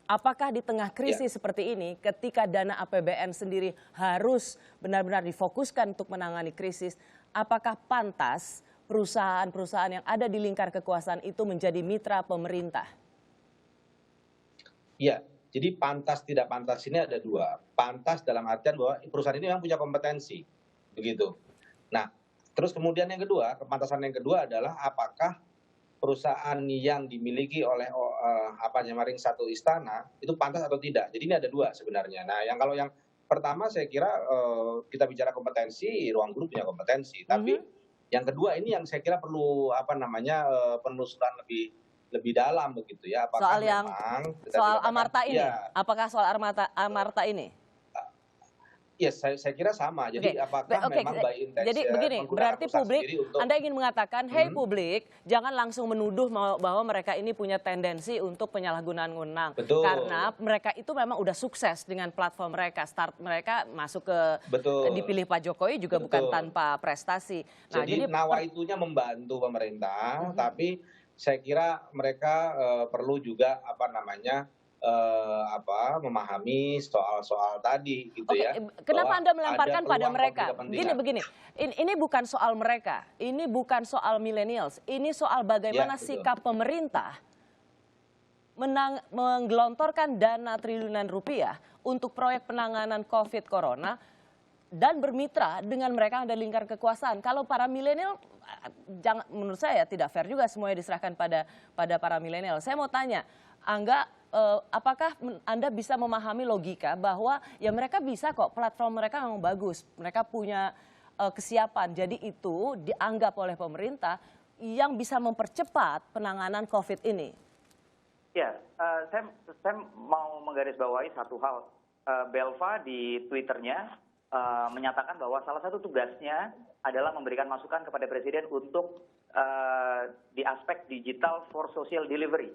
Apakah di tengah krisis seperti ini, ketika dana APBN sendiri harus benar-benar difokuskan untuk menangani krisis, apakah pantas perusahaan-perusahaan yang ada di lingkar kekuasaan itu menjadi mitra pemerintah? Iya, jadi pantas tidak pantas ini ada dua. Pantas dalam artian bahwa perusahaan ini memang punya kompetensi, begitu. Nah, terus kemudian yang kedua, kepantasan yang kedua adalah apakah perusahaan yang dimiliki oleh ring satu istana itu pantas atau tidak. Jadi ini ada dua sebenarnya. Nah, kalau yang pertama saya kira kita bicara kompetensi, Ruang Guru punya kompetensi. Tapi yang kedua ini yang saya kira perlu penelusuran lebih dalam begitu ya. Apakah memang soal Amarta ini? Ya, Apakah soal Amarta ini? ya, saya kira sama. Jadi apakah memang by intention? Jadi begini, berarti publik, Anda ingin mengatakan, hey publik, jangan langsung menuduh bahwa mereka ini punya tendensi untuk penyalahgunaan wewenang. Betul. Karena mereka itu memang udah sukses dengan platform mereka. Start mereka masuk ke dipilih Pak Jokowi juga bukan tanpa prestasi. Nah, jadi nawaitunya membantu pemerintah, tapi saya kira mereka perlu juga memahami soal-soal tadi gitu ya. Kenapa Anda melemparkan pada mereka? Begini, ini bukan soal mereka, ini bukan soal millennials, ini soal bagaimana sikap pemerintah menggelontorkan dana triliunan rupiah untuk proyek penanganan COVID Corona dan bermitra dengan mereka yang ada lingkar kekuasaan. Kalau para milenial, menurut saya tidak fair juga semuanya diserahkan pada para milenial. Saya mau tanya, Angga, apakah Anda bisa memahami logika bahwa ya mereka bisa kok, platform mereka memang bagus, mereka punya kesiapan, jadi itu dianggap oleh pemerintah yang bisa mempercepat penanganan COVID ini? Ya, saya mau menggarisbawahi satu hal. Belva di Twitternya menyatakan bahwa salah satu tugasnya adalah memberikan masukan kepada Presiden untuk di aspek digital for social delivery.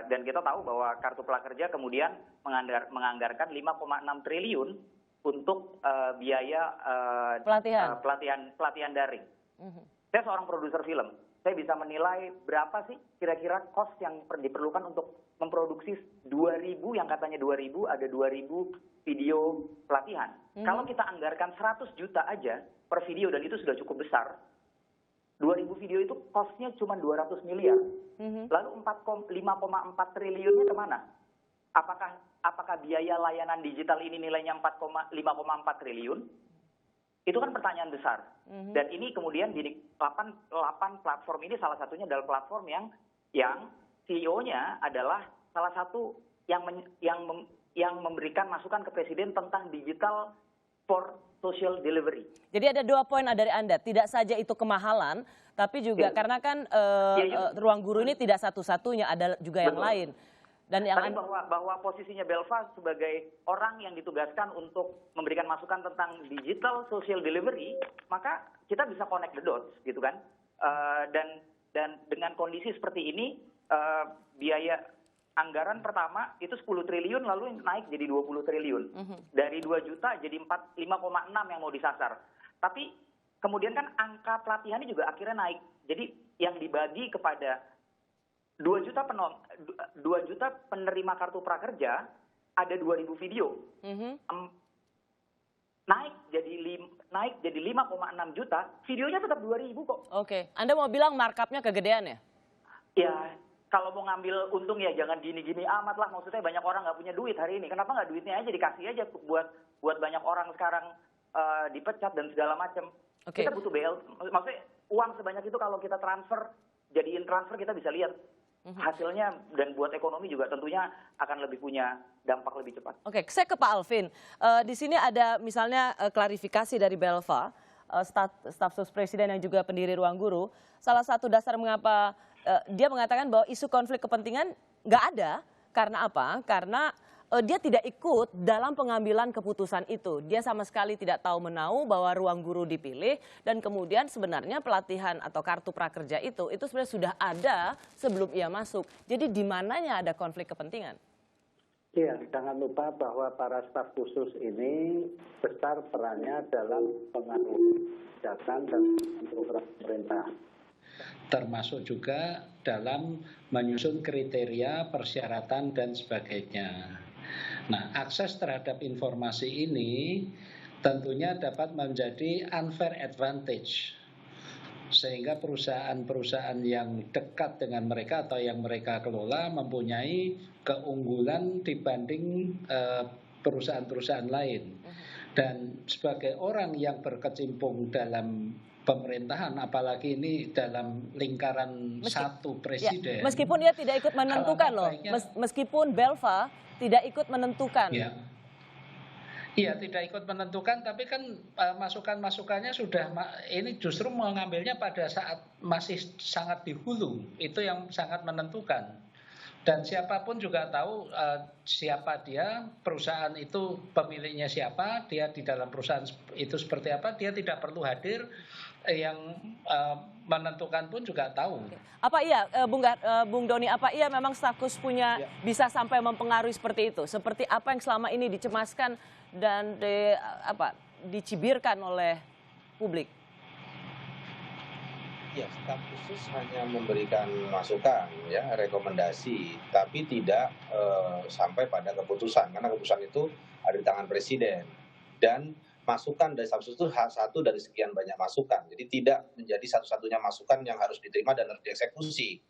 Dan kita tahu bahwa Kartu Prakerja kemudian menganggarkan 5,6 triliun untuk biaya pelatihan daring. Saya seorang produser film. Saya bisa menilai berapa sih kira-kira cost yang diperlukan untuk memproduksi 2.000, yang katanya 2.000, ada 2.000 video pelatihan. Kalau kita anggarkan 100 juta aja per video, dan itu sudah cukup besar, 2.000 video itu cost-nya cuma 200 miliar. Lalu 5,4 triliunnya kemana? Apakah biaya layanan digital ini nilainya 5,4 triliun? Itu kan pertanyaan besar. Dan ini kemudian di 8 platform ini salah satunya adalah platform yang CEO-nya adalah salah satu yang memberikan masukan ke Presiden tentang digital for social delivery. Jadi ada 2 poin dari Anda, tidak saja itu kemahalan, tapi juga karena kan Ruang Guru ini tidak satu-satunya, ada juga yang lain. Dan yang bahwa posisinya Belva sebagai orang yang ditugaskan untuk memberikan masukan tentang digital social delivery, maka kita bisa connect the dots, gitu kan? Dan dengan kondisi seperti ini, biaya anggaran pertama itu 10 triliun lalu naik jadi 20 triliun. Dari 2 juta jadi 5,6 yang mau disasar. Tapi kemudian kan angka pelatihannya juga akhirnya naik. Jadi yang dibagi kepada 2 juta penerima Kartu Prakerja, ada 2.000 video. Naik jadi 5,6 juta, videonya tetap 2.000 kok. Oke, Anda mau bilang markupnya kegedean ya? Ya, kalau mau ngambil untung ya jangan gini-gini amat lah. Maksudnya banyak orang nggak punya duit hari ini. Kenapa nggak duitnya aja dikasih aja buat banyak orang sekarang dipecat dan segala macam. Kita butuh maksudnya uang sebanyak itu kalau kita jadiin transfer kita bisa lihat hasilnya, dan buat ekonomi juga tentunya akan lebih punya dampak lebih cepat. Oke, saya ke Pak Alvin. Di sini ada misalnya klarifikasi dari Belva, staf sus Presiden yang juga pendiri Ruang Guru. Salah satu dasar mengapa dia mengatakan bahwa isu konflik kepentingan nggak ada. Karena apa? Karena dia tidak ikut dalam pengambilan keputusan itu. Dia sama sekali tidak tahu menau bahwa Ruang Guru dipilih, dan kemudian sebenarnya pelatihan atau Kartu Prakerja itu sebenarnya sudah ada sebelum ia masuk. Jadi di mananya ada konflik kepentingan? Iya, jangan lupa bahwa para staf khusus ini besar perannya dalam pengatur kebijakan dan program pemerintah. termasuk juga dalam menyusun kriteria, persyaratan, dan sebagainya. Nah, akses terhadap informasi ini tentunya dapat menjadi unfair advantage, sehingga perusahaan-perusahaan yang dekat dengan mereka atau yang mereka kelola mempunyai keunggulan dibanding perusahaan-perusahaan lain. Dan sebagai orang yang berkecimpung dalam pemerintahan, apalagi ini dalam lingkaran satu presiden. Ya, meskipun dia tidak ikut menentukan loh, meskipun Belva tidak ikut menentukan. Ya. Iya, tidak ikut menentukan, tapi kan masukan-masukannya sudah ini justru mengambilnya pada saat masih sangat di hulu, itu yang sangat menentukan. Dan siapapun juga tahu siapa dia, perusahaan itu pemiliknya siapa, dia di dalam perusahaan itu seperti apa, dia tidak perlu hadir, yang menentukan pun juga tahu. Apa iya, Bung Doni, apa iya memang staf khusus punya bisa sampai mempengaruhi seperti itu? Seperti apa yang selama ini dicemaskan dan dicibirkan oleh publik? Ya, staf khusus hanya memberikan masukan, ya, rekomendasi, tapi tidak sampai pada keputusan, karena keputusan itu ada di tangan presiden. Dan masukan dari staf khusus itu satu dari sekian banyak masukan, jadi tidak menjadi satu-satunya masukan yang harus diterima dan harus dieksekusi.